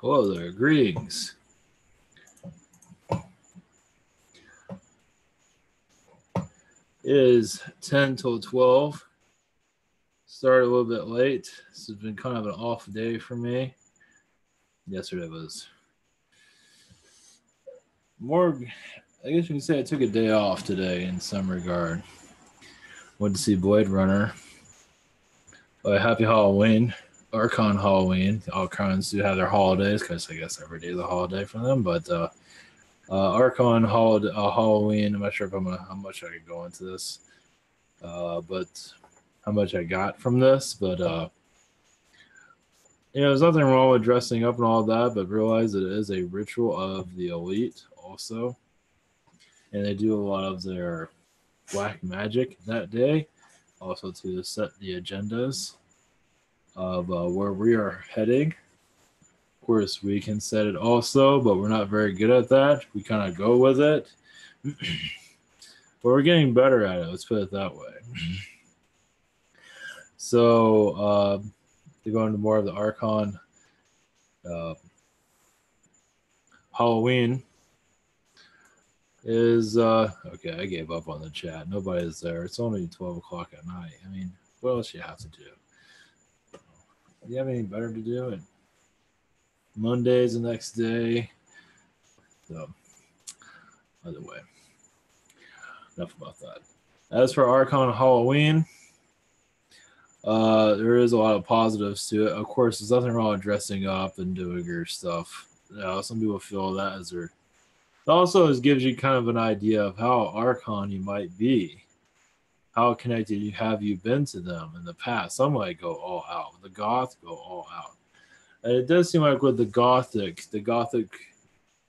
Hello there, greetings. It is 10 till 12. Started a little bit late. This has been kind of an off day for me. Yesterday was more, I guess you can say I took a day off today in some regard. Went to see Blade Runner. Happy Halloween. Archon Halloween. Archons do have their holidays because I guess every day is a holiday for them. But Archon Halloween. I'm not sure how much I could go into this, but how much I got from this. But there's nothing wrong with dressing up and all that, but realize it is a ritual of the elite also, and they do a lot of their black magic that day, also to set the agendas of where we are heading. Of course, we can set it also, but we're not very good at that. We kind of go with it. But we're getting better at it, let's put it that way. So, to go into more of the Archon Halloween is, okay, I gave up on the chat. Nobody's there. It's only 12 o'clock at night. I mean, what else you have to do? Do you have anything better to do? And Monday's the next day. So, either way, enough about that. As for Archon Halloween, there is a lot of positives to it. Of course, there's nothing wrong with dressing up and doing your stuff. Some people feel that as their. It also gives you kind of an idea of how Archon you might be. How connected have you been to them in the past? Some might go all out. The Goth go all out. And it does seem like with the Gothic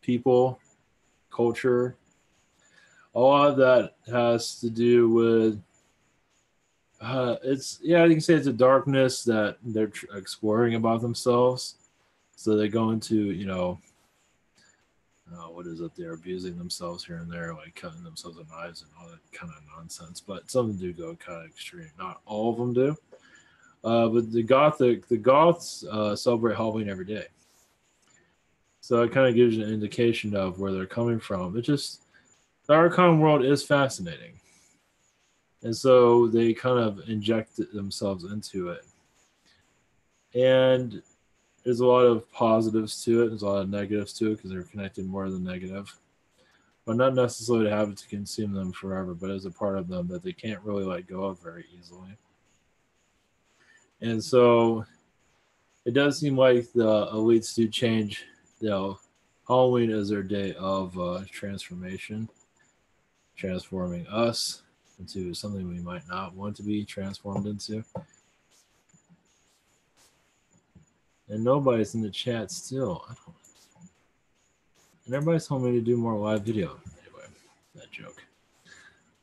people, culture, a lot of that has to do with you can say it's a darkness that they're exploring about themselves. So they go into, what is it? They're abusing themselves here and there, like cutting themselves with knives and all that kind of nonsense. But some do go kind of extreme. Not all of them do. But the Goths celebrate Halloween every day. So it kind of gives you an indication of where they're coming from. It just, the Archon world is fascinating. And so they kind of inject themselves into it. And there's a lot of positives to it. There's a lot of negatives to it because they're connected more to the negative. But not necessarily to have it to consume them forever, but as a part of them that they can't really let go of very easily. And so it does seem like the elites do change. Halloween is their day of transformation, transforming us into something we might not want to be transformed into. And nobody's in the chat still. And everybody's telling me to do more live video. Anyway, that joke.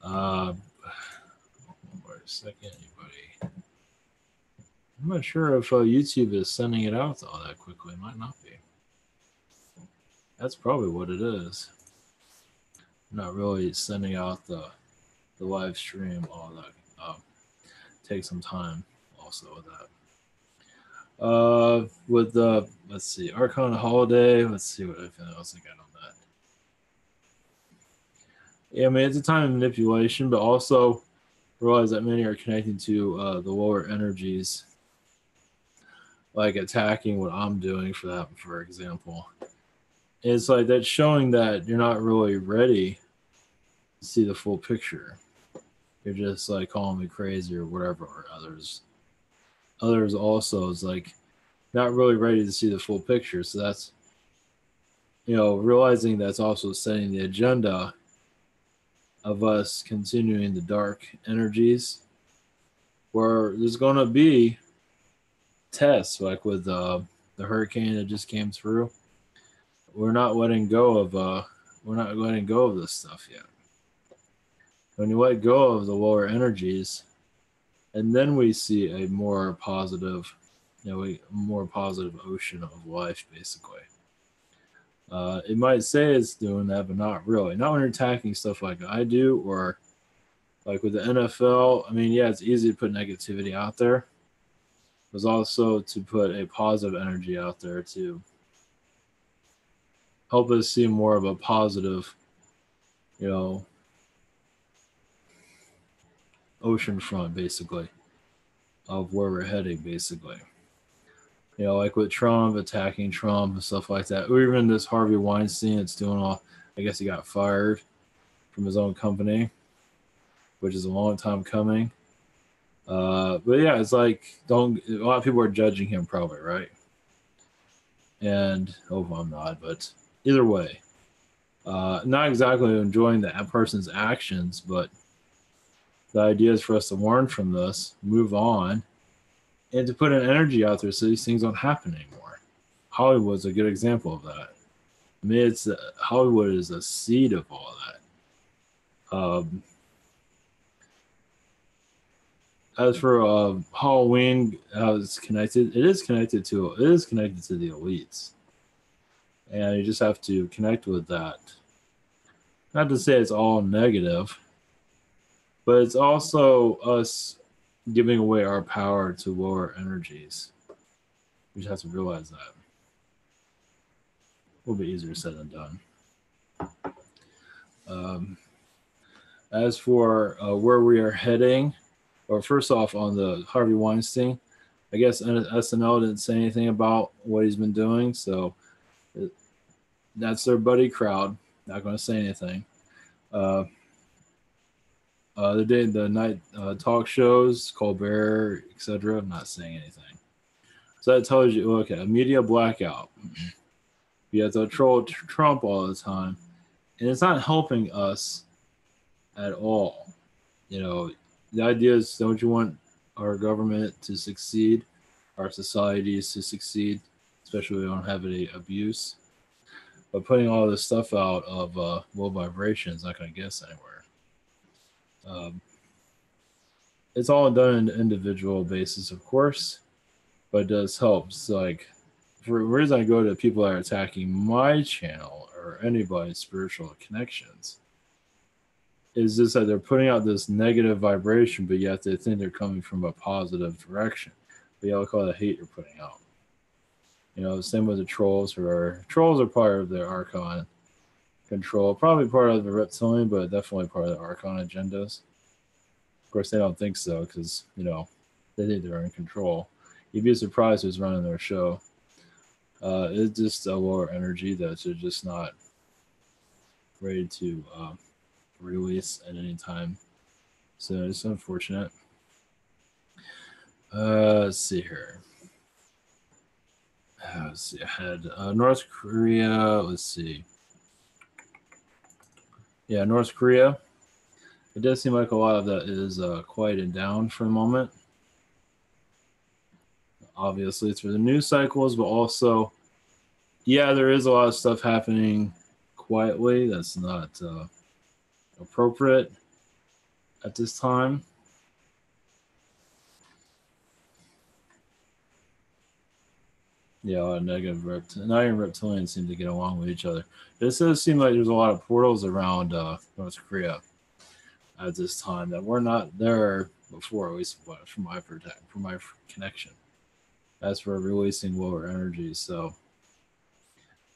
One more second, anybody. I'm not sure if YouTube is sending it out all that quickly. It might not be. That's probably what it is. Not really sending out the live stream all that. Take some time also with that. With the, let's see, Archon Holiday. Let's see what else I got on that. Yeah, I mean, it's a time of manipulation, but also realize that many are connecting to the lower energies, like attacking what I'm doing for example. It's like that's showing that you're not really ready to see the full picture. You're just like calling me crazy or whatever, or others also is like not really ready to see the full picture. So that's, realizing that's also setting the agenda of us continuing the dark energies, where there's going to be tests, like with the hurricane that just came through. We're not letting go of this stuff yet. When you let go of the lower energies, and then we see a more positive, more positive ocean of life, basically. It might say it's doing that, but not really. Not when you're attacking stuff like I do, or like with the NFL. I mean, yeah, it's easy to put negativity out there. There's also to put a positive energy out there to help us see more of a positive, you know, ocean front, basically, of where we're heading, basically. Like with Trump, attacking Trump and stuff like that. Or even this Harvey Weinstein, it's doing all, I guess he got fired from his own company, which is a long time coming. But yeah, it's like, a lot of people are judging him probably, right? And, I'm not, but either way, not exactly enjoying that person's actions, but the idea is for us to learn from this, move on, and to put an energy out there so these things don't happen anymore. Hollywood's a good example of that. I mean, Hollywood is a seed of all that. As for Halloween, how it's connected, it is connected to the elites, and you just have to connect with that. Not to say it's all negative, but it's also us giving away our power to lower energies. We just have to realize that. A little bit easier said than done. As for where we are heading, or first off on the Harvey Weinstein, I guess SNL didn't say anything about what he's been doing, so that's their buddy crowd. Not going to say anything. The night talk shows, Colbert, etc. Not saying anything. So that tells you, okay, a media blackout. You have to troll Trump all the time, and it's not helping us at all. The idea is, don't you want our government to succeed, our societies to succeed, especially if we don't have any abuse? But putting all this stuff out of low vibration is not going to get us anywhere. It's all done on an individual basis, of course, but it does help. So, like, for the reason I go to people that are attacking my channel or anybody's spiritual connections is just that they're putting out this negative vibration, but yet they think they're coming from a positive direction. But yeah, we call it hate you're putting out. Same with the trolls. Trolls are part of the Archon control, probably part of the reptilian, but definitely part of the Archon agendas. Of course, they don't think so because they think they're in control. You'd be surprised who's running their show. It's just a lower energy that they're just not ready to release at any time. So it's unfortunate. Let's see here. Let's see ahead. North Korea. Let's see. Yeah, North Korea. It does seem like a lot of that is quieted down for the moment. Obviously, through the news cycles, but also, yeah, there is a lot of stuff happening quietly that's not appropriate at this time. Yeah, a lot of negative not even reptilians seem to get along with each other. It does seem like there's a lot of portals around North Korea at this time that were not there before, at least from my connection. As for releasing lower energy, so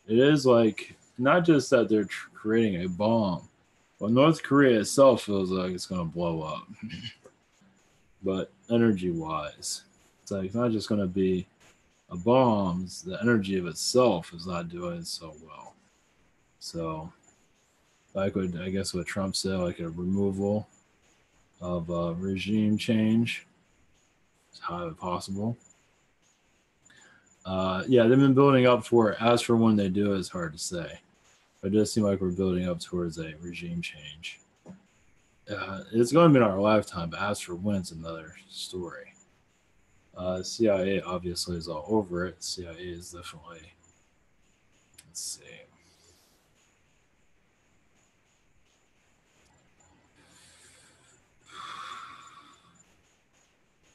it is like not just that they're creating a bomb, but North Korea itself feels like it's going to blow up. But energy-wise, it's like it's not just going to be a bomb. The energy of itself is not doing so well. So, I guess what Trump said, like a removal of regime change is highly possible. Yeah, they've been building up for it. As for when they do it, it's hard to say. But it does seem like we're building up towards a regime change. It's going to be in our lifetime, but as for when, it's another story. CIA obviously is all over it. CIA is definitely. Let's see.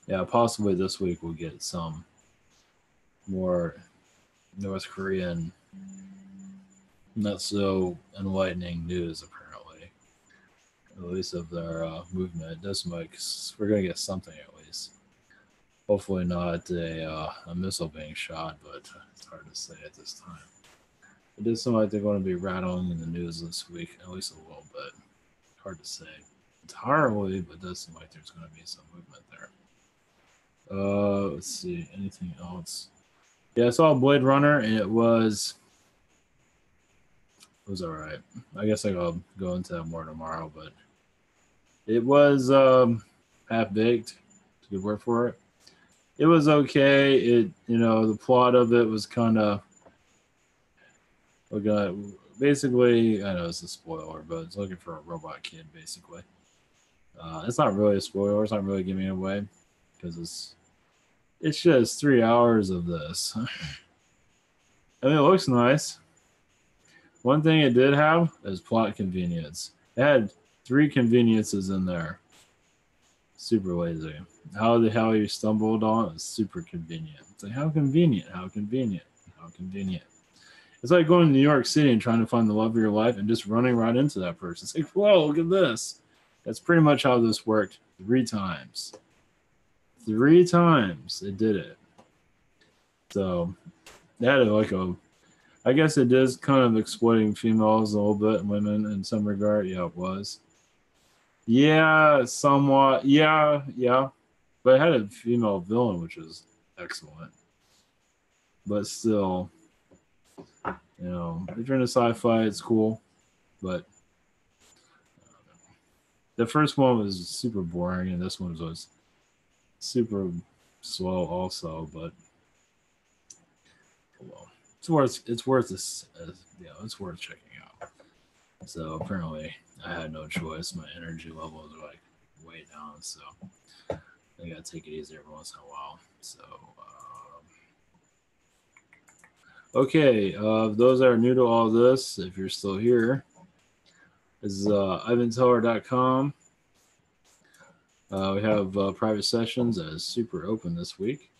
Yeah, possibly this week we'll get some more North Korean, not so enlightening news, apparently. At least of their movement. It does make we're going to get something at least. Hopefully not a missile being shot, but it's hard to say at this time. It does seem like they're going to be rattling in the news this week, at least a little bit. Hard to say entirely, but it does seem like there's going to be some movement there. Let's see, anything else? Yeah, I saw Blade Runner, and it was all right. I guess I'll go into that more tomorrow, but it was half baked. It's a good word for it. It was okay. It the plot of it was kind of basically, I know it's a spoiler, but it's looking for a robot kid basically. It's not really a spoiler. It's not really giving it away because it's just 3 hours of this. I mean, it looks nice. One thing it did have is plot convenience. It had 3 conveniences in there. Super lazy. How the hell you stumbled on is super convenient. It's like, how convenient, how convenient, how convenient. It's like going to New York City and trying to find the love of your life and just running right into that person. It's like, whoa, look at this. That's pretty much how this worked 3 times. 3 times it did it. So that had like I guess it is kind of exploiting females a little bit, women in some regard. Yeah, it was. Yeah, somewhat. Yeah. But it had a female villain, which is excellent. But still, if you're into sci-fi, it's cool. But the first one was super boring, and this one was super slow also. But well, it's worth this. It's worth checking out. So apparently, I had no choice. My energy levels are like way down, so I gotta take it easy every once in a while. So okay, those that are new to all this, if you're still here, this is ivanteller.com. We have private sessions that is super open this week.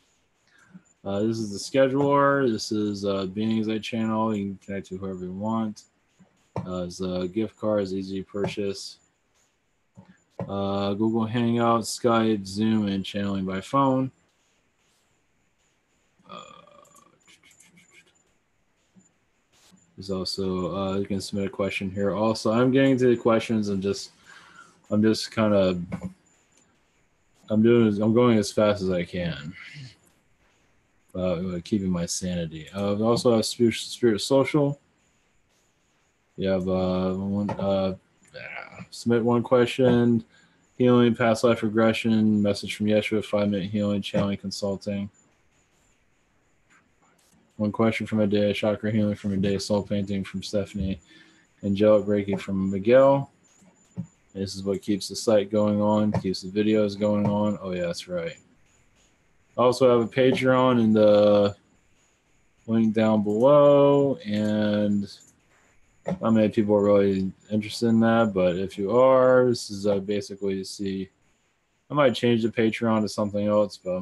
This is the scheduler. This is Beings I channel. You can connect to whoever you want. There's gift cards, easy to purchase. Google Hangouts, Skype, Zoom, and channeling by phone. There's also you can submit a question here. Also, I'm getting to the questions and I'm going as fast as I can. Keeping my sanity. We also have Spirit Social. You have submit one question, healing, past life regression, message from Yeshua, 5-minute healing, channeling, consulting. One question from a day, chakra healing from a day, soul painting from Stephanie, angelic reiki from Miguel. This is what keeps the site going on, keeps the videos going on. Oh yeah, that's right. I also have a Patreon in the link down below, and not many people are really interested in that, but if you are, this is basically to see. I might change the Patreon to something else, but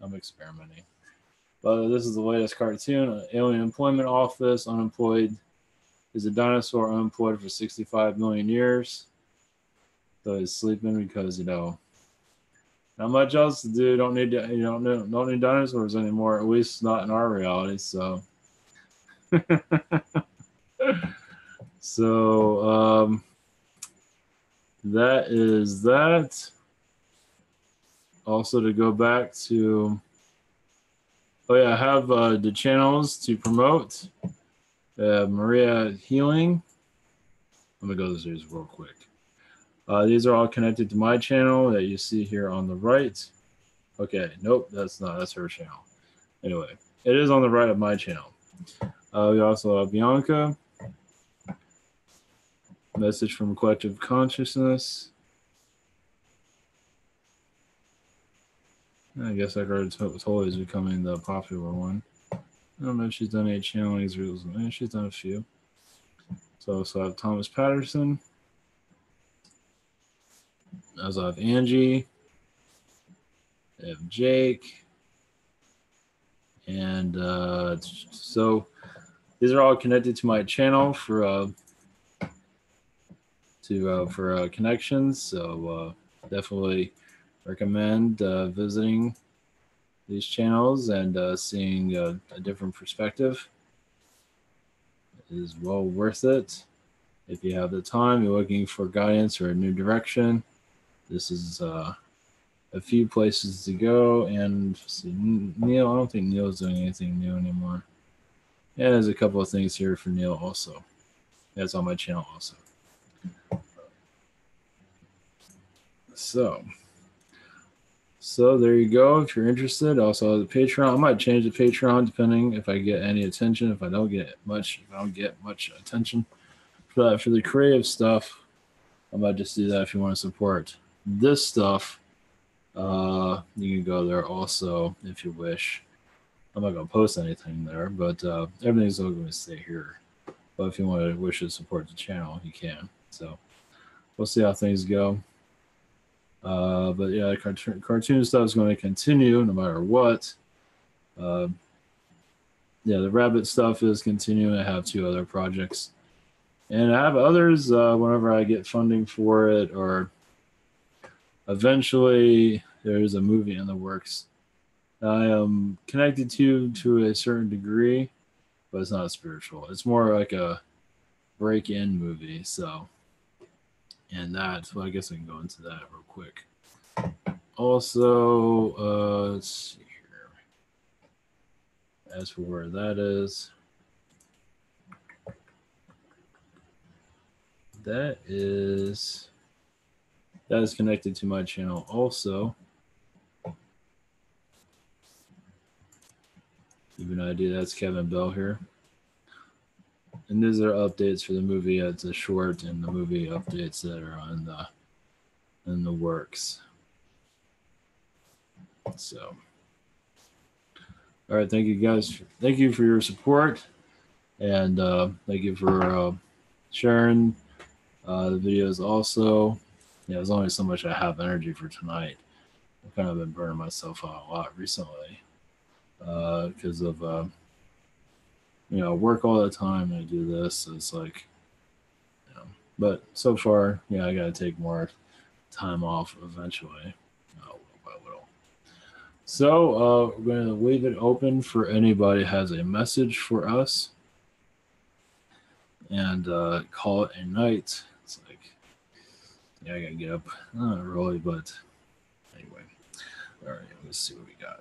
I'm experimenting. But this is the latest cartoon. Alien Employment Office. Unemployed is a dinosaur unemployed for 65 million years. So he's sleeping because not much else to do. Don't need dinosaurs anymore. At least not in our reality. So. So that is that. Also, to go back to, I have the channels to promote. Maria Healing. Let me go through these real quick. These are all connected to my channel that you see here on the right. Okay, nope, that's not. That's her channel. Anyway, it is on the right of my channel. We also have Bianca. Message from Collective Consciousness. I guess Toll is becoming the popular one. I don't know if she's done any channelings recently. She's done a few. So I have Thomas Patterson. I also have Angie. I have Jake. And so these are all connected to my channel for connections. So definitely recommend visiting these channels and seeing a different perspective. is well worth it. If you have the time, you're looking for guidance or a new direction, this is a few places to go. And see, Neil, I don't think Neil's doing anything new anymore. Yeah, there's a couple of things here for Neil also. That's on my channel also. So there you go. If you're interested, also the Patreon. I might change the Patreon depending if I get any attention. If I don't get much attention for that, for the creative stuff, I might just do that. If you want to support this stuff, you can go there also if you wish. I'm not gonna post anything there, but everything's all going to stay here. But if you wish to support the channel, you can. So we'll see how things go. But yeah, cartoon stuff is going to continue no matter what. Yeah, the rabbit stuff is continuing. I have 2 other projects, and I have others whenever I get funding for it, or eventually there's a movie in the works I am connected to a certain degree, but it's not spiritual. It's more like a break-in movie. So, and that, well, I guess I can go into that real quick. Also, let's see here. As for where that is connected to my channel also. Give you an idea, that's Kevin Bell here. And these are updates for the movie. It's a short, and the movie updates that are in the works. So, all right, thank you guys. Thank you for your support, and thank you for sharing the videos also. Yeah, there's only so much I have energy for tonight. I've kind of been burning myself out a lot recently because of work all the time. I do this, so it's like, but so far, yeah, I got to take more time off eventually, little by little. So we're going to leave it open for anybody who has a message for us, and call it a night. It's like, yeah, I got to get up, not early, but anyway. All right, let's see what we got.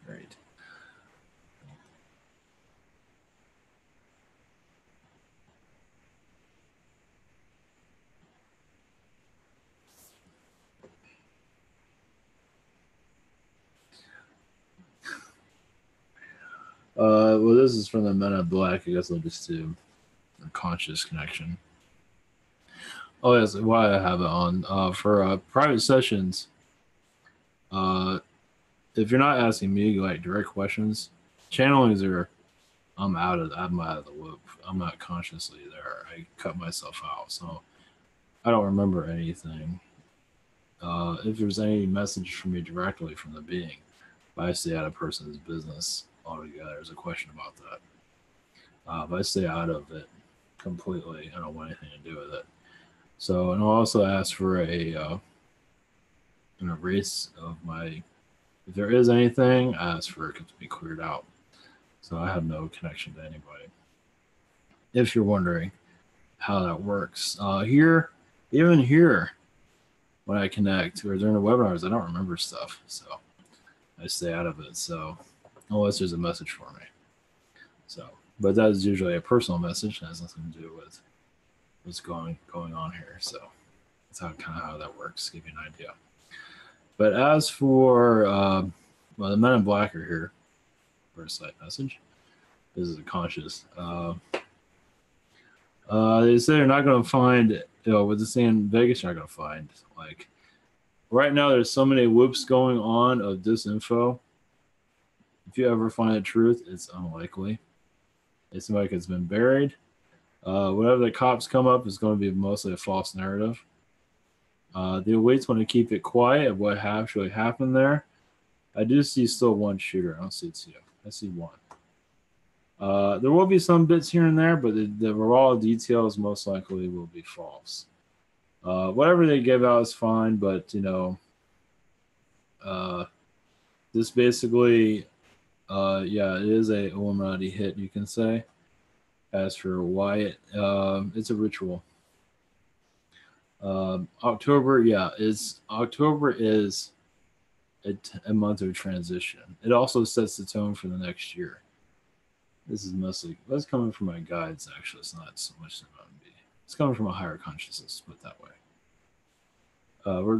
Great. Well, this is from the Men in Black. I guess I'll just do a conscious connection. Oh, yes, why I have it on for private sessions. If you're not asking me like direct questions, channelings are I'm out of the loop. I'm not consciously there. I cut myself out, so I don't remember anything. If there's any message from me directly from the being, if I stay out of person's business altogether, there's a question about that. If I stay out of it completely, I don't want anything to do with it. So, and I'll also ask for an erase of my. If there is anything, I ask for it to be cleared out. So I have no connection to anybody. If you're wondering how that works, even here, when I connect or during the webinars, I don't remember stuff, so I stay out of it. So unless there's a message for me, but that is usually a personal message. It has nothing to do with what's going on here. So that's how that works. Give you an idea. But as for the Men in Black are here for a slight message. This is a conscious. They say they're not going to find, with the same in Vegas, you're not going to find, like, right now there's so many whoops going on of disinfo. If you ever find the truth, it's unlikely. It's like it's been buried. Whatever the cops come up is going to be mostly a false narrative. The elites want to keep it quiet of what actually happened there. I do see still one shooter. I don't see 2. I see 1. There will be some bits here and there, but the raw details most likely will be false. Whatever they give out is fine, but uh, this basically, yeah, it is a Illuminati hit, you can say. As for why it's a ritual. October, yeah, is October is a month of transition. It also sets the tone for the next year. This is mostly that's coming from my guides. Actually, it's not so much about me. It's coming from a higher consciousness. Put it that way.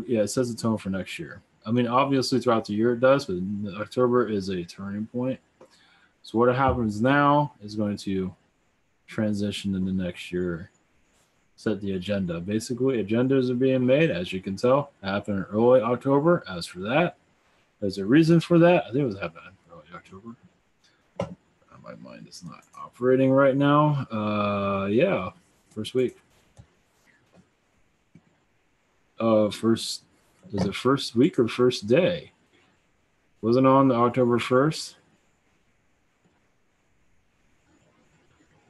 Yeah, it sets the tone for next year. I mean, obviously throughout the year it does, but October is a turning point. So what happens now is going to transition into next year, set the agenda. Basically, agendas are being made, as you can tell, happen in early October. As for that, there's a reason for that. I think it was happening in early October. My mind is not operating right now. Yeah, first week. First, is it first week or first day? Wasn't it on October 1st?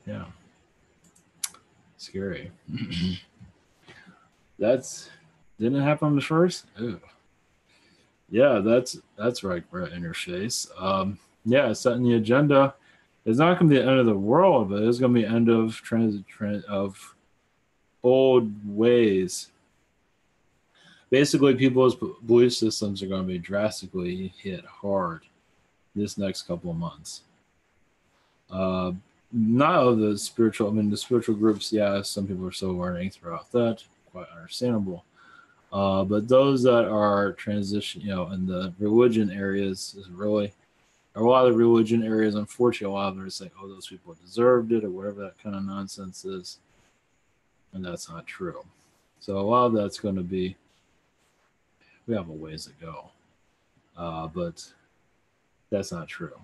Yeah. Scary. That's didn't it happen on the first? Ooh. Yeah, that's right in your face. Yeah, setting the agenda. It's not going to be the end of the world, but it's going to be end of of old ways. Basically, people's belief systems are going to be drastically hit hard this next couple of months. Not of the spiritual. I mean, the spiritual groups. Yeah, some people are still learning throughout that. Quite understandable. But those that are transition, in the religion areas is really a lot of the religion areas. Unfortunately, a lot of them are saying, "Oh, those people deserved it," or whatever that kind of nonsense is, and that's not true. So a lot of that's going to be we have a ways to go, but that's not true.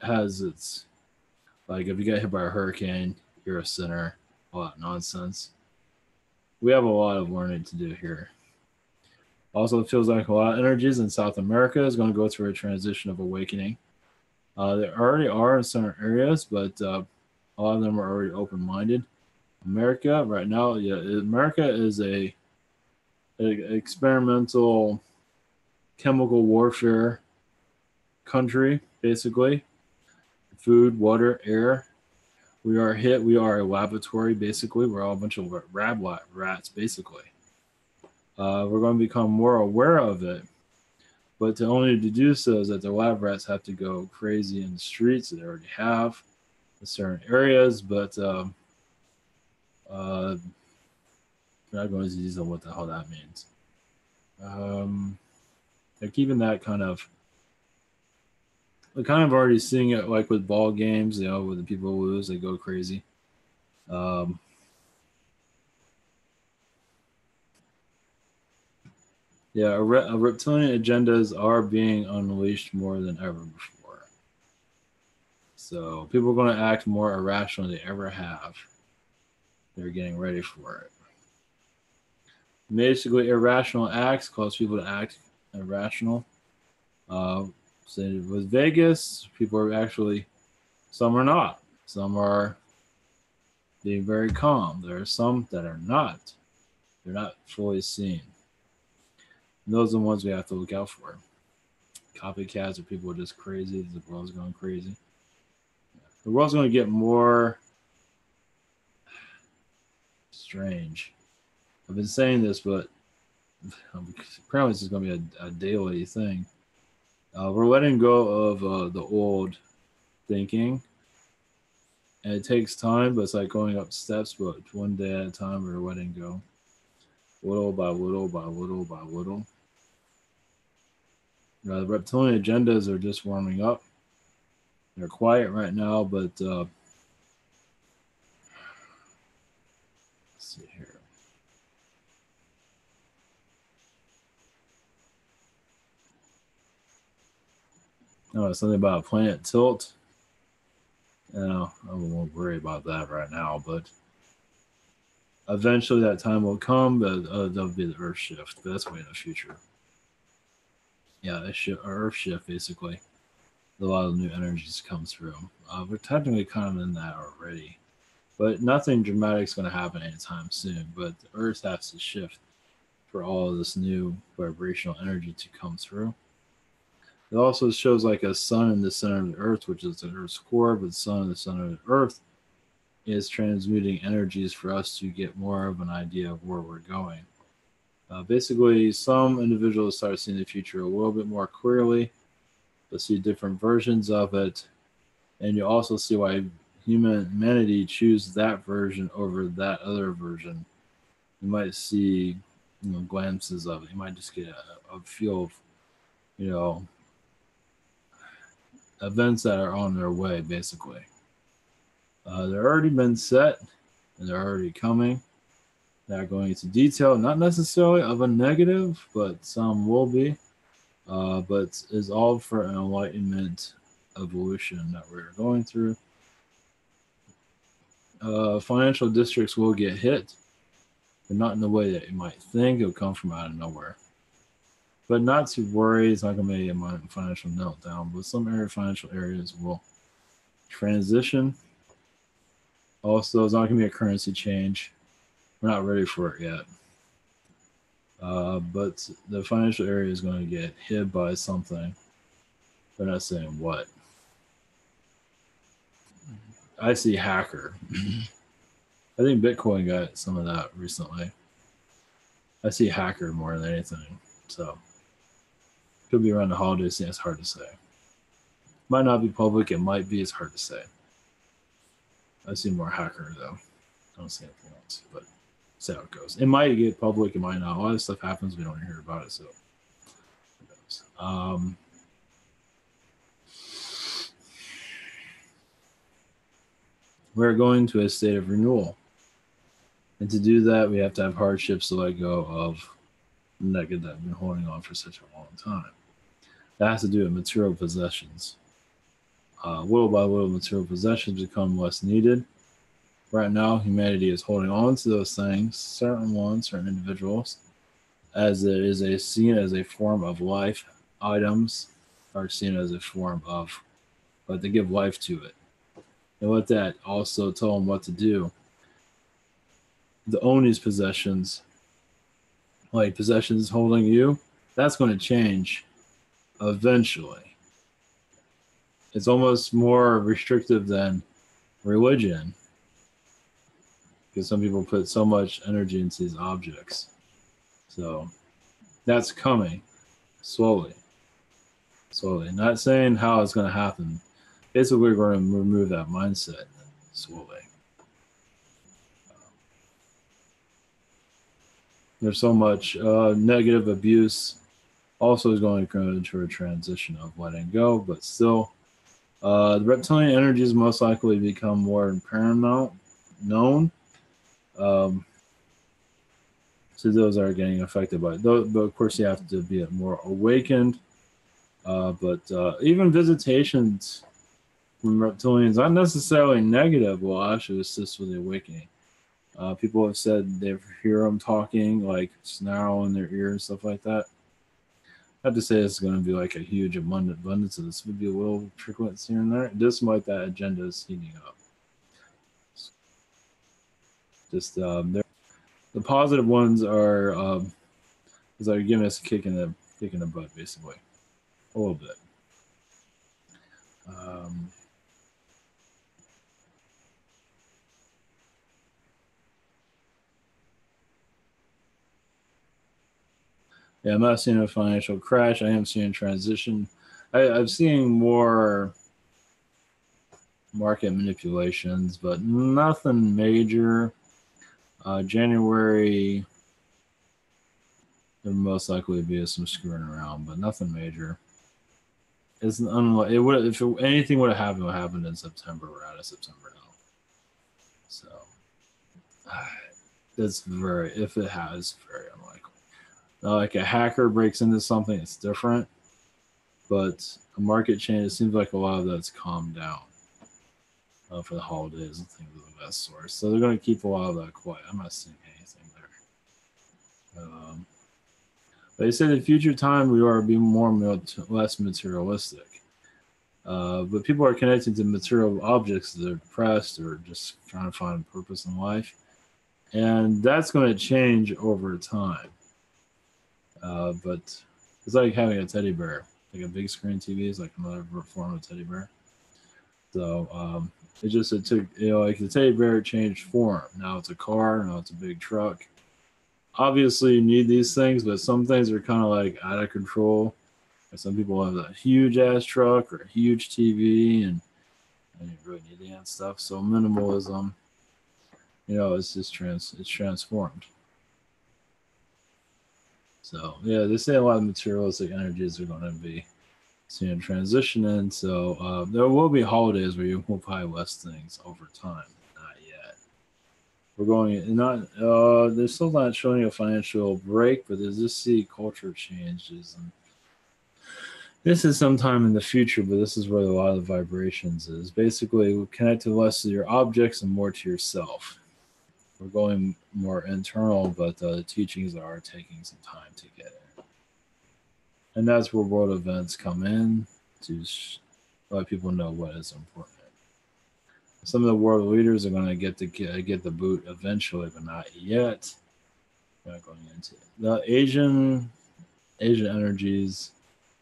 It has its like if you get hit by a hurricane, you're a sinner. A lot of nonsense. We have a lot of learning to do here. Also, it feels like a lot of energies in South America is going to go through a transition of awakening. There already are in certain areas, but a lot of them are already open-minded. America right now, yeah, America is a experimental chemical warfare country, basically. Food, water, air. We are hit. We are a laboratory, basically. We're all a bunch of rats, basically. We're going to become more aware of it. But to only to do so is that the lab rats have to go crazy in the streets that they already have in certain areas. But I'm not going to detail what the hell that means. They're keeping that kind of. We're kind of already seeing it like with ball games, when the people lose, they go crazy. Um, yeah, reptilian agendas are being unleashed more than ever before. So people are going to act more irrational than they ever have. They're getting ready for it. Basically, irrational acts cause people to act irrational. So with Vegas, people are actually, some are not. Some are being very calm. There are some that are not. They're not fully seen. And those are the ones we have to look out for. Copycats or people are just crazy. The world's going crazy. The world's going to get more strange. I've been saying this, but apparently this is going to be a daily thing. We're letting go of the old thinking, and it takes time, but it's like going up steps, but one day at a time we're letting go, little by little by little by little. The reptilian agendas are just warming up. They're quiet right now, but let's see here. Oh, something about a planet tilt. I won't worry about that right now, but eventually that time will come, but there'll be the Earth shift, but that's way in the future. Yeah, Earth shift, basically. A lot of new energies come through. We're technically kind of in that already. But nothing dramatic is going to happen anytime soon. But the Earth has to shift for all of this new vibrational energy to come through. It also shows like a sun in the center of the Earth, which is the Earth's core, but the sun in the center of the Earth is transmuting energies for us to get more of an idea of where we're going. Basically, some individuals start seeing the future a little bit more clearly. They'll see different versions of it, and you also see why humanity choose that version over that other version. You might see, glimpses of it. You might just get a feel of, you know, events that are on their way, basically. They're already been set, and they're already coming. They're going into detail, not necessarily of a negative, but some will be. But is all for an enlightenment evolution that we're going through. Financial districts will get hit, but not in the way that you might think. It'll come from out of nowhere. But not to worry, it's not going to be a financial meltdown, but some financial areas will transition. Also, it's not going to be a currency change. We're not ready for it yet. But the financial area is going to get hit by something. They're not saying what. I see hacker. I think Bitcoin got some of that recently. I see hacker more than anything. So could be around the holiday season. It's hard to say. Might not be public. It might be. It's hard to say. I see more hacker though. I don't see anything else. But see how it goes. It might get public. It might not. A lot of stuff happens. We don't hear about it. So who knows? We're going to a state of renewal. And to do that, we have to have hardships to let go of negative that we've been holding on for such a long time. That has to do with material possessions. Little by little, material possessions become less needed. Right now, humanity is holding on to those things, certain ones, certain individuals, as it is seen as a form of life. Items are seen as a form of, but they give life to it. And let that also tell them what to do. The own these possessions, like possessions holding you, that's going to change eventually. It's almost more restrictive than religion because some people put so much energy into these objects. So that's coming slowly. Not saying how it's going to happen. Basically, we're going to remove that mindset slowly. There's so much negative abuse. Also, is going to go into a transition of letting go, but still, the reptilian energies most likely become more paramount known. So those are getting affected by it. But of course, you have to be more awakened. But even visitations from reptilians, not necessarily negative, will actually assist with the awakening. People have said they hear them talking, like snarl in their ear and stuff like that. I have to say it's going to be like a huge abundance of this. Would be a little tricklets here and there. Just like that agenda is heating up. Just the positive ones are giving us a kick in the butt, basically, a little bit. Yeah, I'm not seeing a financial crash. I am seeing transition. I'm seeing more market manipulations, but nothing major. January, there most likely be some screwing around, but nothing major. It's unlike it would if anything would have happened. What happened in September? We're out of September now, so it's very if it has very unlikely. Now, like a hacker breaks into something, it's different, but a market change. It seems like a lot of that's calmed down for the holidays and things of that sort. So they're going to keep a lot of that quiet. I'm not seeing anything there. They say in future time we are being less materialistic. But people are connecting to material objects. They're depressed or just trying to find purpose in life. And that's going to change over time. But it's like having a teddy bear. Like a big screen TV is like another form of teddy bear. So it took, like the teddy bear changed form. Now it's a car. Now it's a big truck. Obviously, you need these things, but some things are kind of like out of control. Like some people have a huge ass truck or a huge TV, and you really need that stuff. So minimalism, it's just it's transformed. So yeah, they say a lot of materialistic energies are going to be seeing transition in. So there will be holidays where you will buy less things over time. Not yet. We're going not. They're still not showing a financial break, but there's just see culture changes, and this is sometime in the future. But this is where a lot of the vibrations is. Basically, connect less to your objects and more to yourself. We're going more internal, but the teachings are taking some time to get in. And that's where world events come in to let people know what is important. Some of the world leaders are going to get the boot eventually, but not yet. We're not going into it. The Asian energies.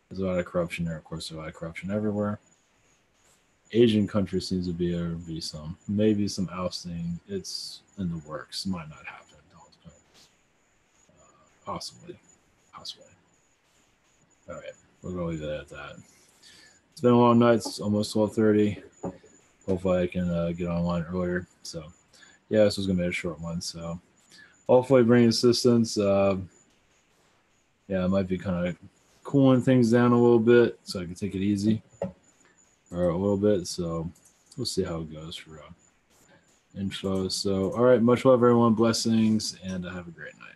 There's a lot of corruption there. Of course, there's a lot of corruption everywhere. Asian countries seems to be maybe some ousting. It's in the works. Might not happen. Possibly. All right, we're gonna leave it at that. It's been a long night. It's almost 12:30. Hopefully, I can get online earlier. So, yeah, this was gonna be a short one. So, hopefully, bring assistance. Yeah, it might be kind of cooling things down a little bit, so I can take it easy, or a little bit. So, we'll see how it goes for info. So, all right, much love, everyone. Blessings, and have a great night.